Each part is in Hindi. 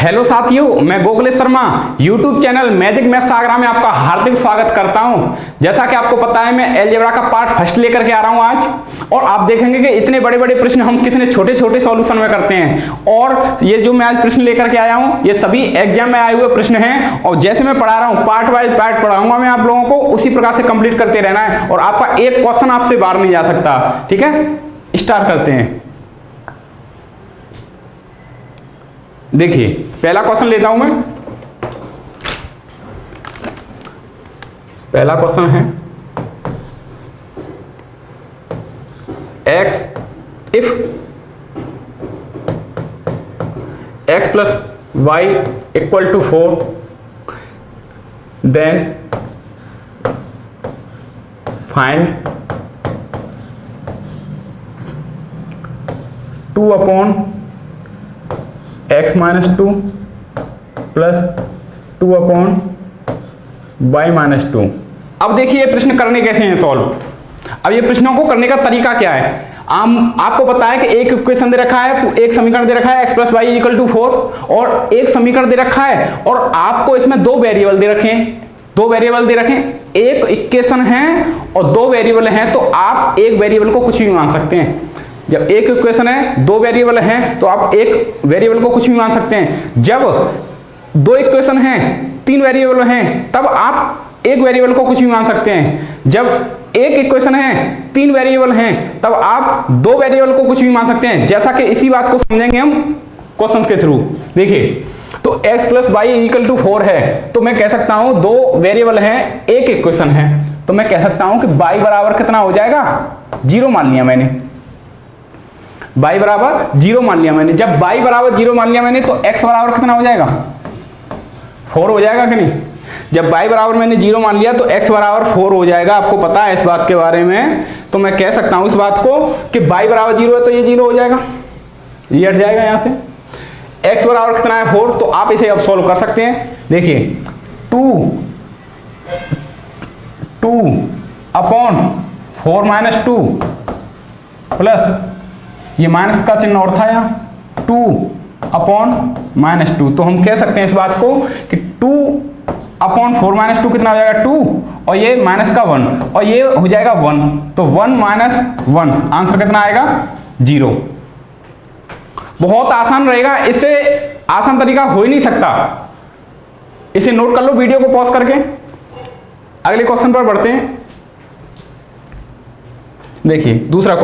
हेलो साथियों, मैं Gokulesh Sharma YouTube channel magic math सागरा में आपका हार्दिक स्वागत करता हूं। जैसा कि आपको पता है, मैं अलजेब्रा का पार्ट फर्स्ट लेकर के आ रहा हूं आज, और आप देखेंगे कि इतने बड़े बड़े प्रश्न हम कितने छोटे छोटे सॉल्यूशन में करते हैं। और ये जो मैं आज प्रश्न लेकर के आया हूं, ये सभी एग्जाम में आए हुए प्रश्न हैं, और जैसे मैं पढ़ा रहा हूं पार्ट वाइज पार्ट पढ़ाऊंगा मैं आप लोगों को, उसी प्रकार से कंप्लीट करते रहना है, और आपका एक क्वेश्चन आपसे बाहर नहीं जा सकता। ठीक है, स्टार्ट करते हैं। देखिए, पहला क्वेश्चन लेता हूं मैं। पहला क्वेश्चन है x if x plus y equal to 4 then find 2 upon x minus 2 plus 2 upon y minus 2। अब देखिए ये प्रश्न करने कैसे हैं सॉल्व। अब ये प्रश्नों को करने का तरीका क्या है। आपको पता है कि एक इक्वेशन दे रखा है, एक समीकरण दे रखा है x plus y equal to 4, और एक समीकरण दे रखा है, और आपको इसमें दो वेरिएबल दे रखे हैं। दो वेरिएबल दे रखे हैं, एक इक्वेशन है और दो वेरिएबल हैं, तो आप एक वेरिएबल को कुछ भी मान सकते हैं। जब एक इक्वेशन है, दो वेरिएबल हैं, तो आप एक वेरिएबल को कुछ भी मान सकते हैं। जब दो इक्वेशन हैं, तीन वेरिएबल हैं, तब आप एक वेरिएबल को कुछ भी मान सकते हैं। जब एक इक्वेशन है, तीन वेरिएबल हैं, तब आप दो वेरिएबल को कुछ भी मान सकते हैं। जैसा कि इसी बात को समझेंगे हम क्वेश्चंस के थ्रू। देखिए, तो x plus y equal to 4 है, तो मैं कह सकता हूं दो वेरिएबल हैं, एक इक्वेशन है, तो मैं कह सकता हूं कि y बराबर कितना हो जाएगा, 0 मान लिया मैंने। y बराबर 0 मान लिया मैंने। जब y बराबर 0 मान लिया मैंने, तो x बराबर कितना हो जाएगा, 4 हो जाएगा कि नहीं। जब y बराबर मैंने 0 मान लिया, तो x बराबर 4 हो जाएगा। आपको पता है इस बात के बारे में, तो मैं कह सकता हूं इस बात को कि y बराबर 0 है, तो ये 0 हो जाएगा, ये हट जाएगा यहां से। x बराबर कितना है, 4, तो आप इसे अब सॉल्व कर सकते हैं। देखिए, 2 अपॉन 4 माइनस 2 प्लस, ये माइनस का चिन्ह और था यहाँ, 2 अपॉन माइनस 2, तो हम कह सकते हैं इस बात को कि 2 अपॉन 4 माइनस 2 कितना हो जाएगा, 2, और ये माइनस का 1, और ये हो जाएगा 1, तो 1 माइनस 1, आंसर कितना आएगा, 0। बहुत आसान रहेगा, इससे आसान तरीका हो ही नहीं सकता। इसे नोट कर लो वीडियो को पॉज करके। अगले क्वेश्चन पर बढ़ते हैं। देखिए, दूसरा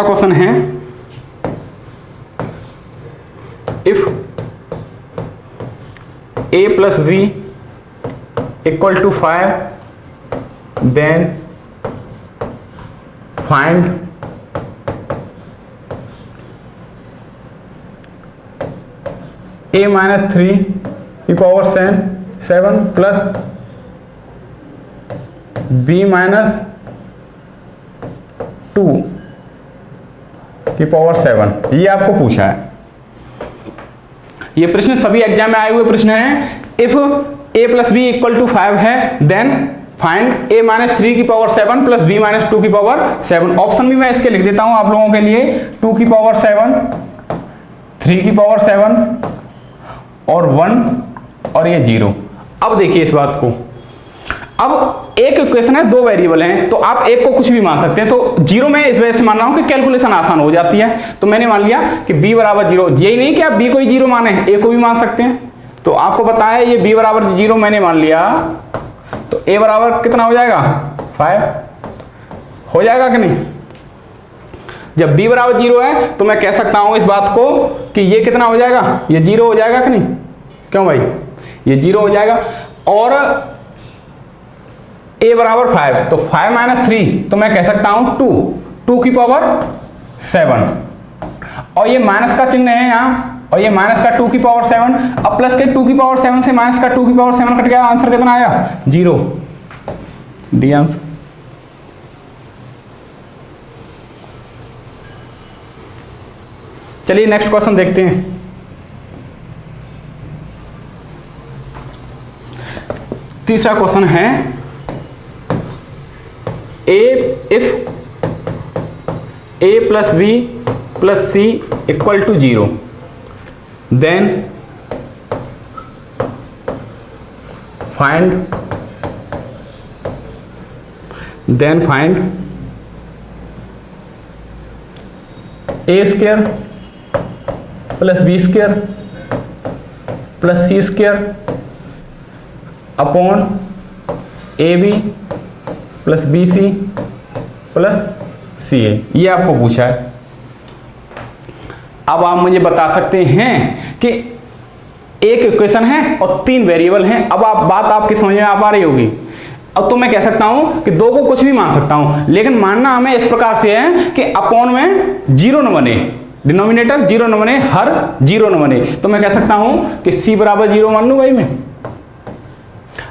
क्वेश्चन है if a plus v equal to 5 then find a minus 3 की पावर 7 प्लस b माइनस 2 की पावर 7। ये आपको पूछा है। ये प्रश्न सभी एग्जाम में आए हुए प्रश्न हैं। If a plus B equal to 5 है, देन फाइंड a माइनस 3 की पावर 7 प्लस b माइनस 2 की पावर 7। ऑप्शन भी मैं इसके लिख देता हूं आप लोगों के लिए, 2 की पावर 7, 3 की पावर 7 और 1, और ये 0। अब देखिए इस बात को, अब एक इक्वेशन है, दो वेरिएबल हैं, तो आप एक को कुछ भी मान सकते हैं। तो 0 में इस वजह से मान रहा हूं कि कैलकुलेशन आसान हो जाती है। तो मैंने मान लिया कि b बराबर 0, यही नहीं कि आप b को ही 0 माने, a को भी मान सकते हैं। तो आपको पता है ये b बराबर 0 मैंने मान लिया, तो a बराबर कितना हो जाएगा, 5 हो जाएगा कि नहीं। जब b बराबर 0 है, तो मैं कह सकता हूं इस बात को कि ये कितना हो जाएगा, ये 0 हो जाएगा कि नहीं। क्यों भाई, ये 0 हो जाएगा। और a बराबर 5, तो 5 माइनस 3, तो मैं कह सकता हूं 2 की पावर 7, और ये माइनस का चिन्ह है यहाँ, और ये माइनस का 2 की पावर 7, अब प्लस के 2 की पावर 7 से माइनस का 2 की पावर 7 कट गया, आंसर कितना आया, 0, डी आंसर। चलिए नेक्स्ट क्वेश्चन देखते हैं। तीसरा क्वेश्चन है if a plus b plus C equal to 0, then find A square plus B square plus C square upon A B plus B C plus C A, ये आपको पूछा है। अब आप मुझे बता सकते हैं कि एक इक्वेशन है और 3 वेरिएबल हैं। अब बात आपकी समझ में आ पा रही होगी। अब तो मैं कह सकता हूं कि 2 को कुछ भी मान सकता हूं, लेकिन मानना हमें इस प्रकार से है कि अपॉन में 0 न बने, डिनोमिनेटर 0 न बने, हर 0 न बने। तो मैं कह सकता हूं कि c बराबर 0 मान लूं भाई मैं।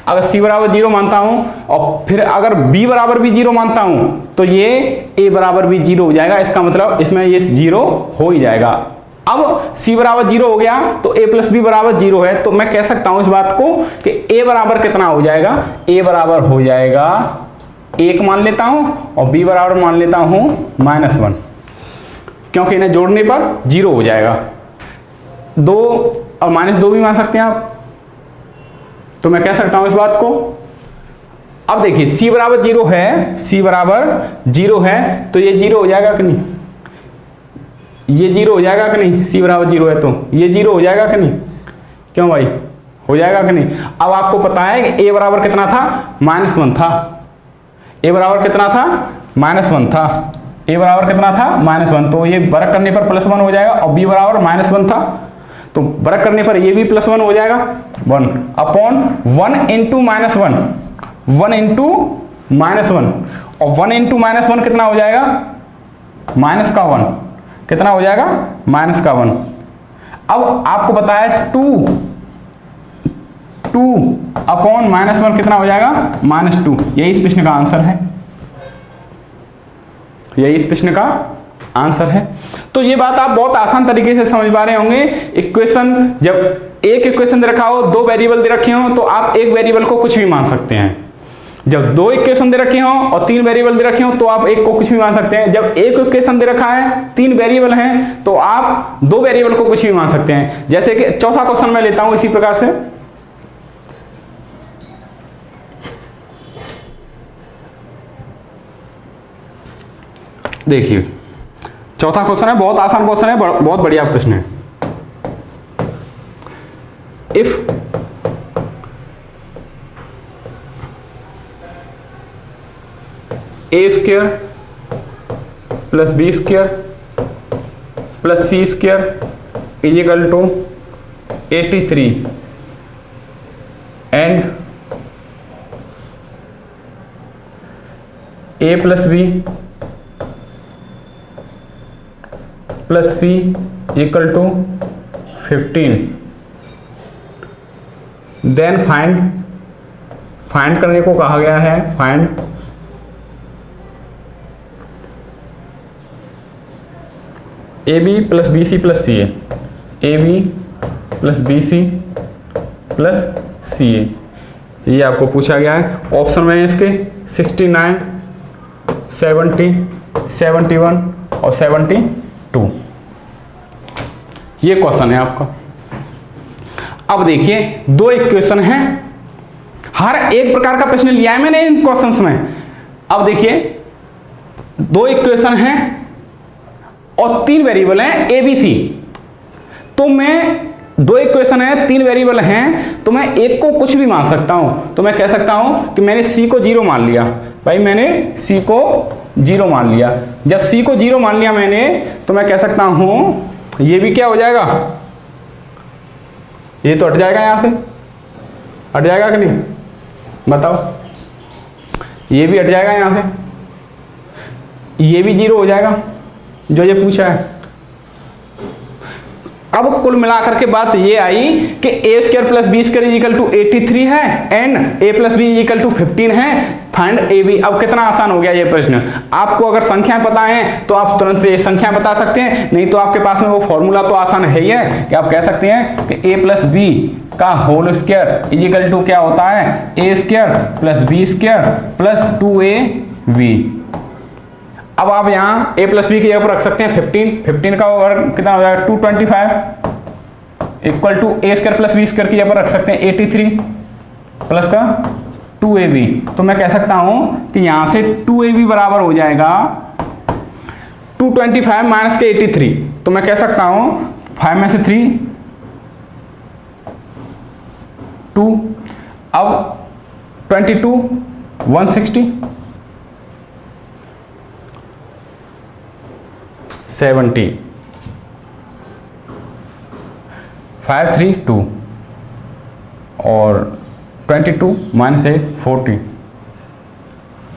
अगर c बराबर 0 मानता हूं और फिर अगर b बराबर भी 0 मानता हूं तो ये a बराबर भी 0 हो जाएगा। इसका मतलब इसमें ये 0 हो ही जाएगा। अब c बराबर 0 हो गया तो a प्लस बी बराबर 0 है, तो मैं कह सकता हूं इस बात को कि a बराबर कितना हो जाएगा, a बराबर हो जाएगा 1 मान लेता हूं और b बराबर मान लेता हूं -1, क्योंकि इन्हें जोड़ने पर 0 हो जाएगा। 2 और -2 भी मान सकते हैं आप, तो मैं कह सकता हूं इस बात को। अब देखिए c बराबर 0 है, c बराबर 0 है तो ये 0 हो जाएगा कि नहीं, ये 0 हो जाएगा कि नहीं, c बराबर 0 है तो ये 0 हो जाएगा कि नहीं, क्यों भाई, हो जाएगा कि नहीं। अब आपको पता है कि a बराबर कितना था, -1 था, a बराबर कितना था, -1 था, a बराबर कितना था, -1, तो ये वर्ग करने पर +1 हो जाएगा और b बराबर -1 था, तो वर्ग करने पर ये भी +1 हो जाएगा, 1 अपॉन 1 इंटू -1, 1 इंटू -1, और 1 इंटू -1 कितना हो जाएगा, -1, कितना हो जाएगा, -1। अब आपको पता है 2 अपॉन -1 कितना हो जाएगा, -2। यही इस प्रश्न का आंसर है, यही इस प्रश्न का आंसर है। तो ये बात आप बहुत आसान तरीके से समझ पा रहे होंगे। इक्वेशन, जब एक इक्वेशन दे रखा हो, 2 वेरिएबल दे रखे हो, तो आप एक वेरिएबल को कुछ भी मान सकते हैं। जब 2 इक्वेशन दे रखे हो और 3 वेरिएबल दे रखे हो तो आप एक को कुछ भी मान सकते हैं। जब एक इक्वेशन दे रखा है, 3 वेरिएबल हैं, तो आप 2 वेरिएबल को कुछ भी मान सकते हैं। जैसे कि चौथा क्वेश्चन मैं लेता हूं इसी प्रकार से। देखिए चौथा क्वेश्चन है, बहुत आसान क्वेश्चन है, बहुत बढ़िया प्रश्न है। If A square plus B square plus C square is equal to 83 and A plus B plus C equal to 15, then find करने को कहा गया है, find A B plus B C plus C A, A B plus B C plus C A, ये आपको पूछा गया है। ऑप्शन में है इसके 69, 70, 71 और 72, ये क्वेश्चन है आपका। अब देखिए 2 इक्वेशन हैं, हर एक प्रकार का प्रश्न लिया है मैंने इन क्वेश्चंस में। अब देखिए 2 इक्वेशन हैं और 3 वेरिएबल हैं ए बी सी, तो मैं 2 इक्वेशन है, 3 वेरिएबल हैं, तो मैं एक को कुछ भी मान सकता हूं। तो मैं कह सकता हूं कि मैंने c को 0 मान लिया, भाई मैंने c को 0 मान लिया। जब c को 0 मान लिया मैंने, तो मैं कह सकता हूं ये भी क्या हो जाएगा, ये तो हट जाएगा, यहां से हट जाएगा कि नहीं, बताओ, ये भी हट जाएगा यहां से, ये भी 0 हो जाएगा जो ये पूछा है। अब कुल मिलाकर के बात ये आई कि A square plus B square equal to 83 है and A plus B equal to 15 है, फाइंड ए बी। अब कितना आसान हो गया ये प्रश्न। आपको अगर संख्या पता है तो आप तुरंत ये संख्या बता सकते हैं, नहीं तो आपके पास में वो फॉर्मूला तो आसान है ही है कि आप कह सकते हैं कि ए प्लस बी का होल स्क्वायर इक्वल टू क्या होता है, A square plus B square plus 2ab। अब आप यहाँ a प्लस बी की जगह पर रख सकते हैं 15 का वर्ग कितना हो जाएगा 225 equal to a square plus B square की जगह पर रख सकते हैं 83 प्लस का 2ab। तो मैं कह सकता हूं कि यहां से 2ab बराबर हो जाएगा 225 माइनस के 83। तो मैं कह सकता हूं 5 में से 3 2, अब 22 160 70 5 3 2 और 22 माइनस 8 40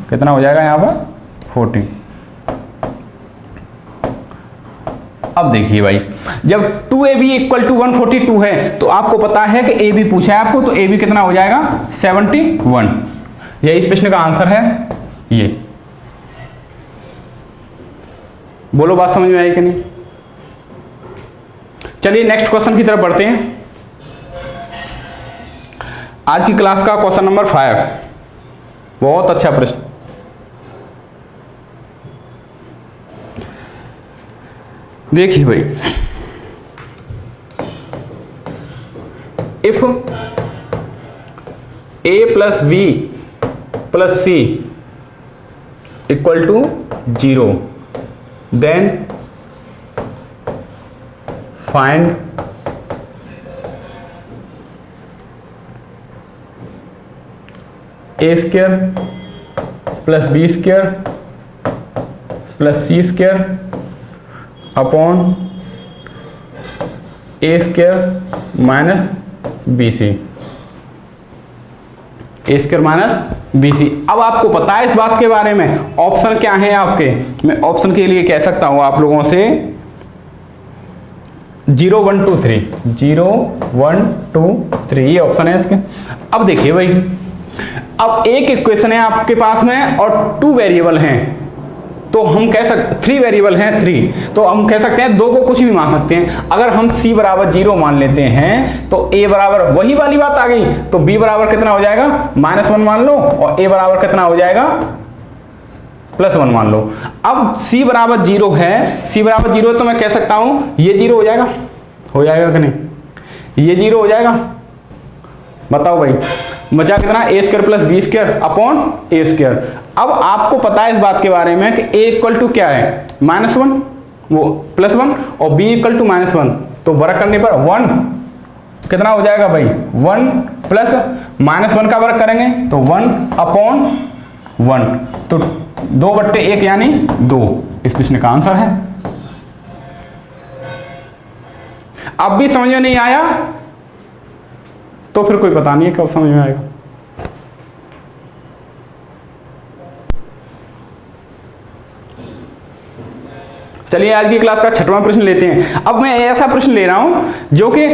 कितना हो जाएगा यहाँ पर 40। अब देखिए भाई, जब 2ab इक्वल टू 142 है तो आपको पता है कि ab पूछा है आपको, तो ab कितना हो जाएगा 71। यही इस प्रश्न का आंसर है ये। बोलो बात समझ में आई कि नहीं? चलिए नेक्स्ट क्वेश्चन की तरफ बढ़ते हैं। आज की क्लास का क्वेश्चन नंबर 5, बहुत अच्छा प्रश्न। देखिए भाई, if a plus B plus C equal to 0 then find A square plus B square plus C square upon a square minus b c, a square minus b c. अब आपको पता है इस बात के बारे में, ऑप्शन क्या है आपके, मैं ऑप्शन के लिए कह सकता हूं आप लोगों से 0 1 2 3, 0 1 2 3 ये ऑप्शन है इसके। अब देखिए भाई, अब एक इक्वेशन है आपके पास में और 2 वेरिएबल हैं, तो हम कह सकते 3 वेरिएबल हैं 3, तो हम कह सकते हैं 2 को कुछ भी मान सकते हैं। अगर हम c बराबर 0 मान लेते हैं तो a बराबर वही वाली बात आ गई, तो b बराबर कितना हो जाएगा -1 मान लो, और a बराबर कितना हो जाएगा +1 मान लो। अब c बराबर 0 है, c बराबर 0 है तो मैं कह सकता हूं ये 0 हो जाएगा कि नहीं, ये 0 हो जाएगा। बताओ भाई, बचा कितना a square plus B square upon a square. अब आपको पता है इस बात के बारे में कि a इक्वल टू क्या है -1 वो +1 और b इक्वल टू -1, तो वर्ग करने पर 1 कितना हो जाएगा भाई 1 प्लस -1 का वर्ग करेंगे तो 1 अपॉन 1, तो 2/1 यानी 2 इस प्रश्न का आंसर है। अब भी समझ में नहीं आया तो फिर कोई पता नहीं है कब समझ में आएगा। चलिए आज की क्लास का 6वां प्रश्न लेते हैं। अब मैं ऐसा प्रश्न ले रहा हूं जो कि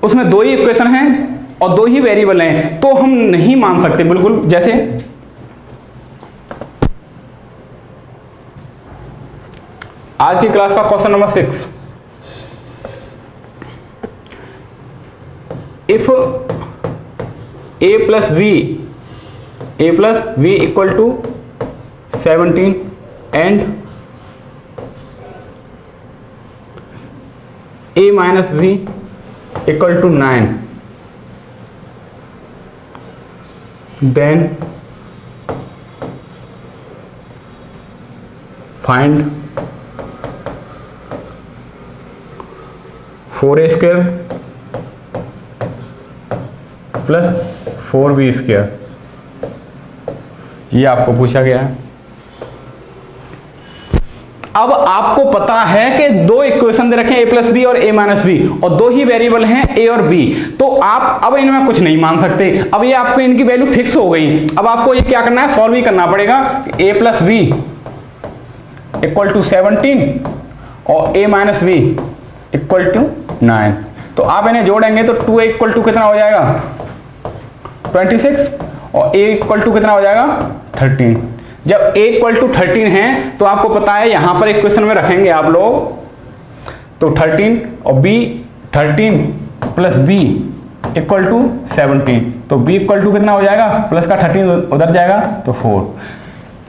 उसमें 2 ही इक्वेशन हैं और 2 ही वेरिएबल हैं, तो हम नहीं मान सकते बिल्कुल। जैसे आज की क्लास का question number 6, if a plus v equal to 17 and a minus v equal to 9 then find 4a square plus 4b square, ये आपको पूछा गया है। अब आपको पता है कि 2 इक्वेशन दे रखे हैं a प्लस बी और a माइनस बी, और 2 ही वेरिएबल हैं a और b, तो आप अब इनमें कुछ नहीं मान सकते। अब ये आपको इनकी वैल्यू फिक्स हो गई। अब आपको ये क्या करना है, सॉल्व ही करना पड़ेगा। a plus B equal to 17 और a minus b equal to 9, तो आप इन्हें जोड़ेंगे तो 2a इक्वल टू कितना हो जाएगा 26 और a इक्वल टू कितना हो जाएगा 13। जब a इक्वल टू 13 है तो आपको पता है यहां पर इक्वेशन में रखेंगे आप लोग, तो 13 और b 13 plus b equal to 17, तो b इक्वल टू कितना हो जाएगा, प्लस का 13 उधर जाएगा तो 4।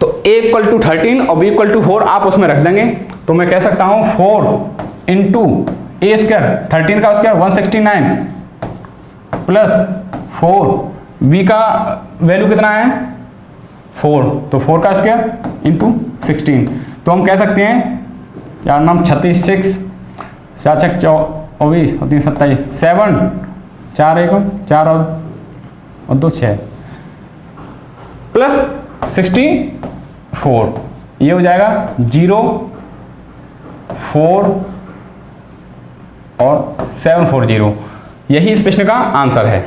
तो a इक्वल टू 13 और b इक्वल टू 4 आप उसमें रख देंगे, तो मैं कह सकता हूं 4 इंटू ए स्क्वायर 13 का स्क्वायर 169 प्लस 4 b का वैल्यू कितना है 4, तो 4 का स्क्वायर इंटू 16। तो हम कह सकते हैं यार नाम 36 4 6 24 और 3 27 7 4 1 4 और 2 6 प्लस 64, ये हो जाएगा 0 4 और 740। यही इस प्रश्न का आंसर है।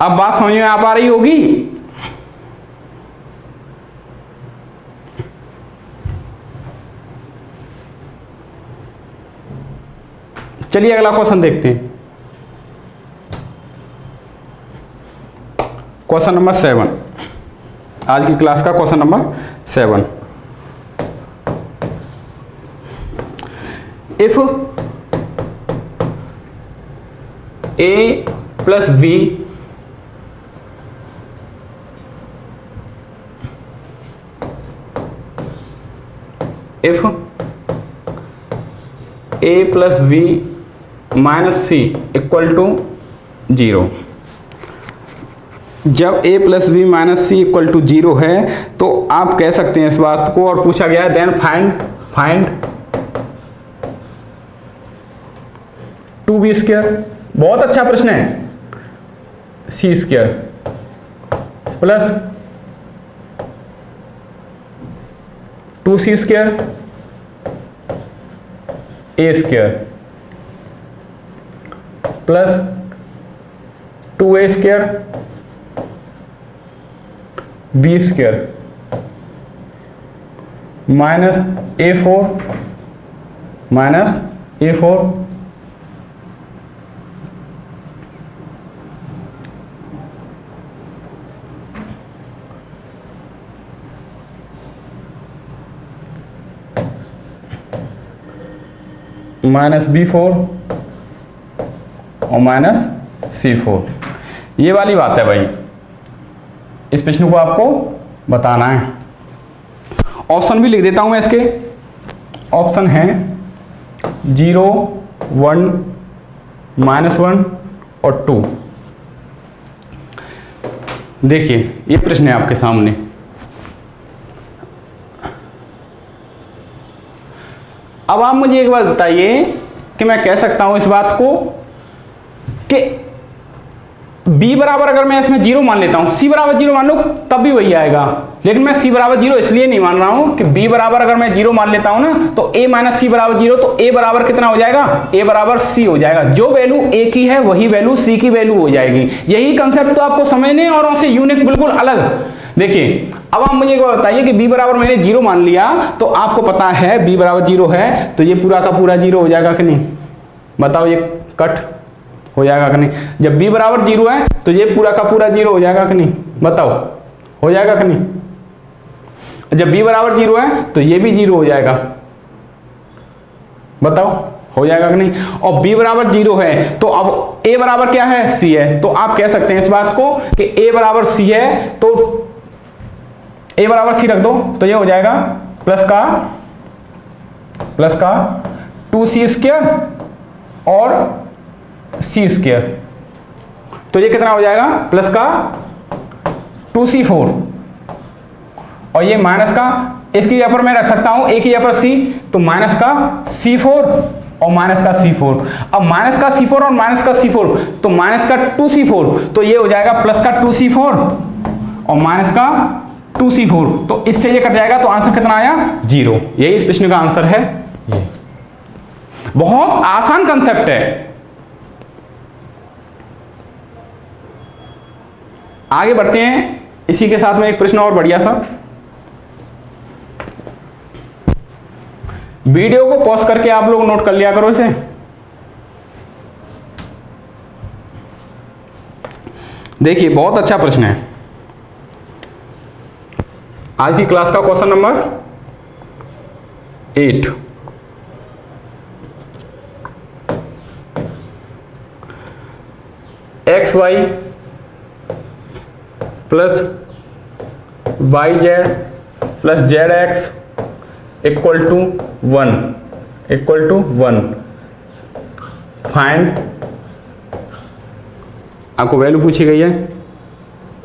अब बात समझ में आ पा रही होगी। चलिए अगला क्वेश्चन देखते हैं। क्वेश्चन नंबर 7, आज की क्लास का question number 7। If a plus b if a plus b minus c equal to 0, जब a plus B minus c equal to 0 है तो आप कह सकते हैं इस बात को, और पूछा गया है देन फाइंड 2b स्क्वायर। बहुत अच्छा प्रश्न है। C square plus 2c square A square plus 2a square B square minus a4 minus b4 और माइनस c4। ये वाली बात है भाई, इस प्रश्न को आपको बताना है। ऑप्शन भी लिख देता हूं मैं इसके। ऑप्शन है 0 1 -1 और 2। देखिए ये प्रश्न है आपके सामने। अब आप मुझे एक बात बताइए कि मैं कह सकता हूं इस बात को कि b बराबर अगर मैं इसमें 0 मान लेता हूं, c बराबर 0 मान लूं तब भी वही आएगा, लेकिन मैं c बराबर 0 इसलिए नहीं मान रहा हूं कि b बराबर अगर मैं 0 मान लेता हूं ना तो a माइनस सी बराबर 0, तो a बराबर कितना हो जाएगा, a बराबर c हो जाएगा। जो वैल्यू a की है वही वैल्यू c की वैल्यू हो जाएगी। यही कंसेप्ट तो आपको समझने और उनसे यूनिक बिल्कुल अलग। देखिए अब आप मुझे बताइए कि b बराबर मैंने 0 मान लिया, तो आपको पता है b बराबर 0 है तो ये पूरा का पूरा 0 हो जाएगा कि नहीं, बताओ ये कट हो जाएगा कि नहीं। जब b बराबर 0 है तो ये पूरा का पूरा 0 हो जाएगा कि नहीं, बताओ हो जाएगा कि नहीं। जब b बराबर 0 है तो ये भी 0 हो जाएगा, बताओ हो जाएगा कि नहीं। और b बराबर 0 है तो अब a बराबर क्या है, c है, तो आप कह सकते हैं इस बात को कि a बराबर c है तो a बराबर c रख दो, तो ये हो जाएगा प्लस का 2c स्क्वायर और c स्क्वायर, तो ये कितना हो जाएगा प्लस का 2c4 और ये माइनस का, इसकी अपर मैं रख सकता हूं a की अपर c, तो माइनस का c4 और माइनस का c4। अब माइनस का c4 और माइनस का c4, तो माइनस का 2c4, तो ये हो जाएगा प्लस का 2c4 और माइनस का 2c4, तो इससे ये कट जाएगा, तो आंसर कितना आया 0। यही इस प्रश्न का आंसर है। ये बहुत आसान कंसेप्ट है। आगे बढ़ते हैं, इसी के साथ में एक प्रश्न और बढ़िया सा। वीडियो को पॉज करके आप लोग नोट कर लिया करो इसे। देखिए बहुत अच्छा प्रश्न है। आज की क्लास का question number 8। X y plus y z plus z x equal to 1 find, आपको वैल्यू पूछी गई है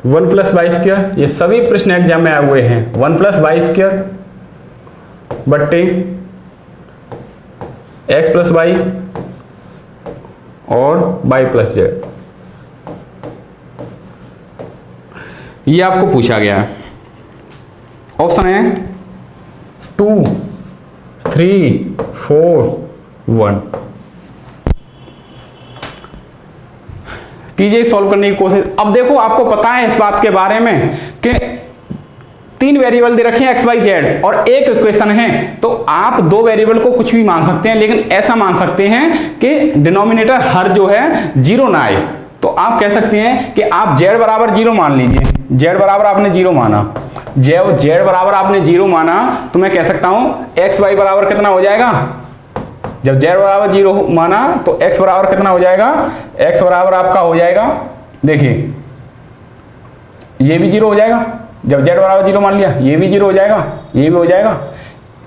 1 प्लस वाई स्क्वायर, ये सभी प्रश्न एग्जाम में आए हुए हैं। 1 प्लस वाई स्क्वायर बट्टे एक्स प्लस वाई और वाई प्लस जेड, ये आपको पूछा गया है। ऑप्शन है 2, 3, 4, 1। कीजिए सॉल्व करने की कोशिश। अब देखो आपको पता है इस बात के बारे में कि 3 वेरिएबल दे रखे हैं एक्स वाई जेड और एक इक्वेशन है, तो आप 2 वेरिएबल को कुछ भी मान सकते हैं, लेकिन ऐसा मान सकते हैं कि डिनोमिनेटर हर जो है 0 ना आए। तो आप कह सकते हैं कि आप z बराबर 0 मान लीजिए, z बराबर आपने 0 माना, z बराबर आपने 0 माना, तो मैं कह सकता हूं एक्स वाई बराबर कितना हो जाएगा। जब z बराबर 0 माना तो x बराबर कितना हो जाएगा, x बराबर आपका हो जाएगा, देखिए ये भी 0 हो जाएगा। जब z बराबर 0 मान लिया, ये भी 0 हो जाएगा, ये भी हो जाएगा,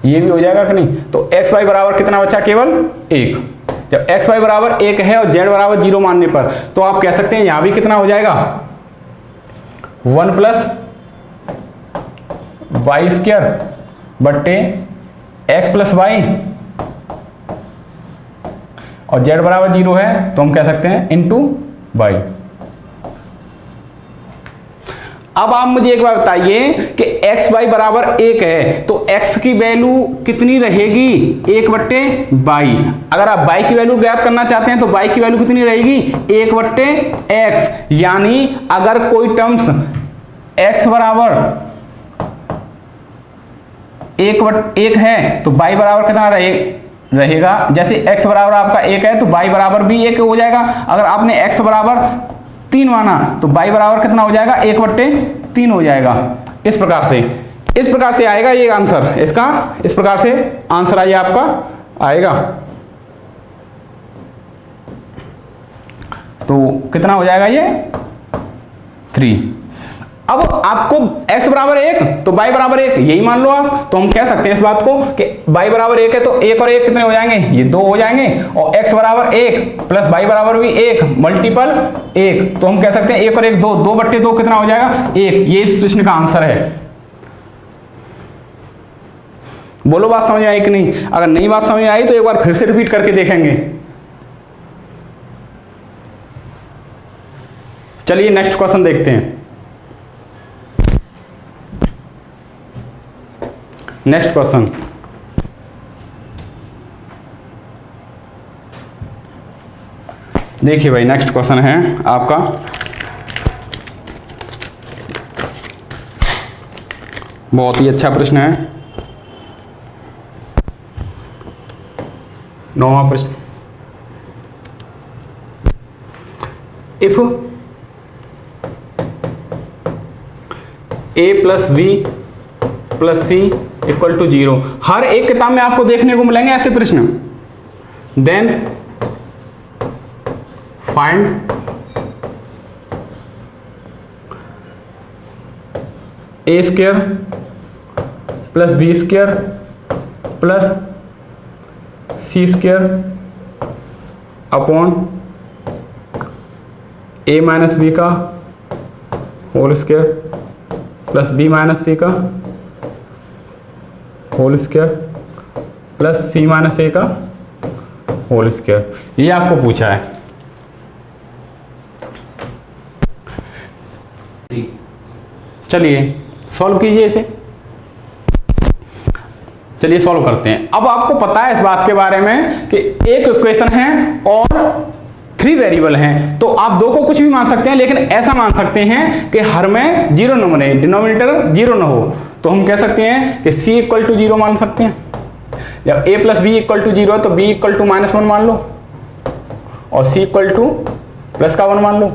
ये भी हो जाएगा कि नहीं। तो एक्स वाई बराबर कितना बचा, केवल 1। जब एक्स वाई बराबर 1 है और z बराबर 0 मानने पर, तो आप कह सकते हैं यहां भी कितना हो जाएगा 1 प्लस वाई स्क्वायर बट्टे एक्स प्लस वाई, और z बराबर 0 है तो हम कह सकते हैं इनटू वाई। अब आप मुझे एक बार बताइए कि x y बराबर 1 है तो x की वैल्यू कितनी रहेगी, 1 बट्टे वाई। अगर आप y की वैल्यू ज्ञात करना चाहते हैं तो y की वैल्यू कितनी रहेगी, 1 बट्टे x। यानी अगर कोई टर्म्स x बराबर 1 है तो y बराबर कितना रहेगा। जैसे x बराबर आपका 1 है तो y बराबर भी 1 हो जाएगा। अगर आपने x बराबर 3 माना तो y बराबर कितना हो जाएगा, 1/3 हो जाएगा। इस प्रकार से आएगा ये आंसर इसका, इस प्रकार से आंसर आइए आपका आएगा। तो कितना हो जाएगा ये 3। अब आपको x बराबर 1 तो y बराबर 1 यही मान लो आप, तो हम कह सकते हैं इस बात को कि y बराबर 1 है तो 1 और 1 कितने हो जाएंगे, ये 2 हो जाएंगे, और x बराबर 1 प्लस y बराबर भी 1 मल्टीपल 1, तो हम कह सकते हैं 1 और 1 2, 2/2 कितना हो जाएगा 1। ये इस प्रश्न का आंसर है। बोलो बात समझ में आई कि नहीं। अगर नई बात समझ में आई तो एक बार फिर से रिपीट करके देखेंगे। चलिए नेक्स्ट क्वेश्चन देखते हैं। नेक्स्ट क्वेश्चन, देखिए भाई नेक्स्ट क्वेश्चन है आपका बहुत ही अच्छा प्रश्न है, 9वां प्रश्न। If a plus B plus C equal to 0, हर एक किताब में आपको देखने को मिलेंगे ऐसे प्रश्न। Then find A square plus B square plus C square upon A minus B का whole square plus B minus C का whole square plus C minus A का होल स्क्वायर, ये आपको पूछा है। चलिए सॉल्व कीजिए इसे। चलिए सॉल्व करते हैं। अब आपको पता है इस बात के बारे में कि एक इक्वेशन है और 3 वेरिएबल हैं, तो आप 2 को कुछ भी मान सकते हैं, लेकिन ऐसा मान सकते हैं कि हर में 0 न बने, डिनोमिनेटर 0 न हो। तो हम कह सकते हैं कि c इक्वल टू 0 मान सकते हैं। जब a plus B equal to 0 है तो b इक्वल टू -1 मान लो, और c इक्वल टू प्लस का 1 मान लो।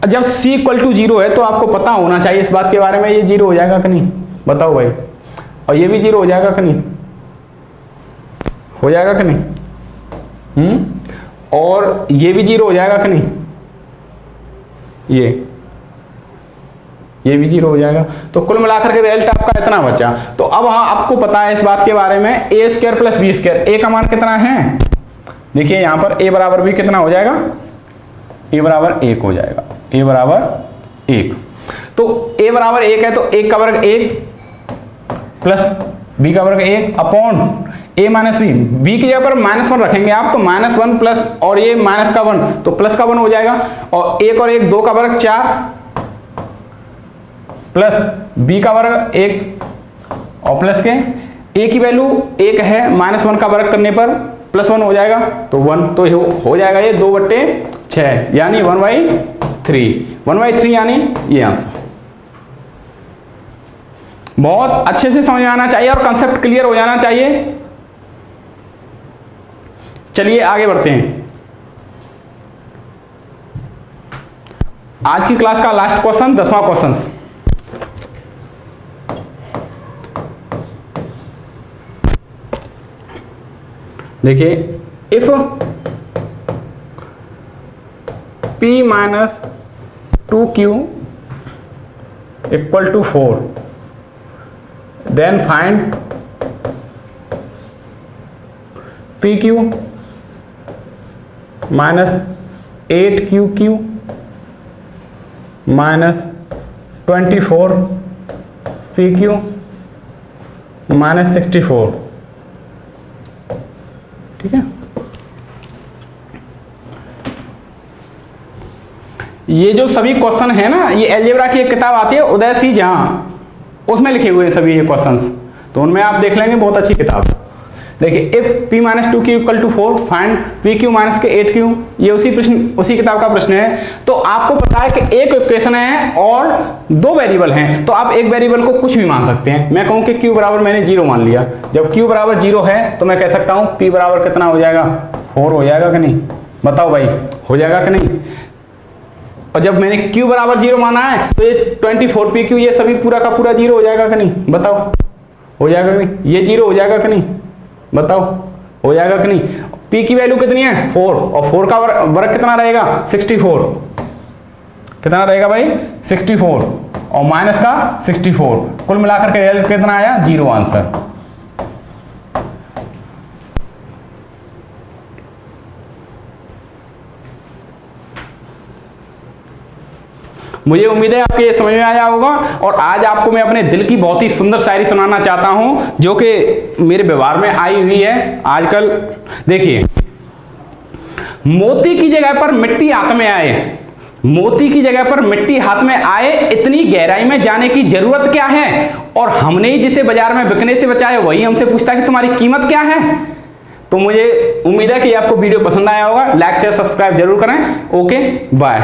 जब c इक्वल टू 0 है तो आपको पता होना चाहिए इस बात के बारे में, ये 0 हो जाएगा कि नहीं, बताओ भाई। और ये भी 0 हो जाएगा कि नहीं, हो जाएगा कि नहीं। और ये भी 0 हो जाएगा कि नहीं, ये ये भी 0 हो जाएगा। तो कुल मिलाकर के रिजल्ट आपका इतना बचा। तो अब हाँ आपको पता है इस बात के बारे में, ए स्क्वायर प्लस बी स्क्वायर, ए का मान कितना है, देखिए यहाँ पर ए बराबर भी कितना हो जाएगा, ए बराबर 1 हो जाएगा, ए बराबर 1। तो ए बराबर 1 है तो 1 का वर्ग 1 प्लस बी का वर्ग 1 upon A minus B, B की जगह पर -1 रखेंगे आप, तो -1 प्लस और ये माइनस का 1 तो प्लस का 1 हो जाएगा, और 1 और 1 2 का वर्ग 4 प्लस बी का वर्ग 1 और प्लस के ए की वैल्यू 1 है, -1 का वर्ग करने पर +1 हो जाएगा, तो 1 तो हो जाएगा ये 2/6 यानी 1/3 यानी ये आंसर। बहुत अच्छे से समझ में आना चाहिए और कंसेप्ट क्लियर हो जाना चाहिए। चलिए आगे बढ़ते हैं। आज की क्लास का लास्ट क्वेश्चन, 10वां क्वेश्चन। देखिए, if p minus 2q equal to 4 then find pq minus 8qq minus 24 pq minus 64। ठीक है, ये जो सभी क्वेश्चन है ना, ये अलजेब्रा की एक किताब आती है उदय सी जहां, उसमें लिखे हुए हैं सभी ये क्वेश्चंस, तो उनमें आप देख लेंगे, बहुत अच्छी किताब। देखिए, if p minus 2q equal to 4 find pq minus के 8q, ये उसी किताब का प्रश्न है। तो आपको पता है कि एक इक्वेशन है और 2 वेरिएबल हैं, तो आप एक वेरिएबल को कुछ भी मान सकते हैं। मैं कहूं कि q बराबर मैंने 0 मान लिया, जब q बराबर 0 है तो मैं कह सकता हूं p बराबर कितना हो जाएगा, 4 हो जाएगा कि नहीं, बताओ भाई, हो जाएगा कि नहीं। और जब मैंने q बराबर 0 माना है तो ये 24 pq ये सभी पूरा का पूरा 0 हो जाएगा कि नहीं, बताओ, हो जाएगा कि नहीं, ये 0 हो जाएगा कि नहीं, बताओ, हो जाएगा कि नहीं। p की वैल्यू कितनी है, 4, और 4 का वर्ग कितना रहेगा, 64, कितना रहेगा भाई, 64, और माइनस का 64, कुल मिलाकर के रिजल्ट कितना आया, 0 आंसर। मुझे उम्मीद है आपको ये समझ में आया होगा। और आज आपको मैं अपने दिल की बहुत ही सुंदर शायरी सुनाना चाहता हूं, जो कि मेरे व्यवहार में आई हुई है आजकल। देखिए, मोती की जगह पर मिट्टी हाथ में आए, मोती की जगह पर मिट्टी हाथ में आए, इतनी गहराई में जाने की जरूरत क्या है, और हमने ही जिसे बाजार में बिकने से बचाया वही हमसे पूछता है कि तुम्हारी कीमत क्या है। तो मुझे उम्मीद है कि आपको वीडियो पसंद आया होगा। लाइक शेयर सब्सक्राइब जरूर करें। Okay, bye.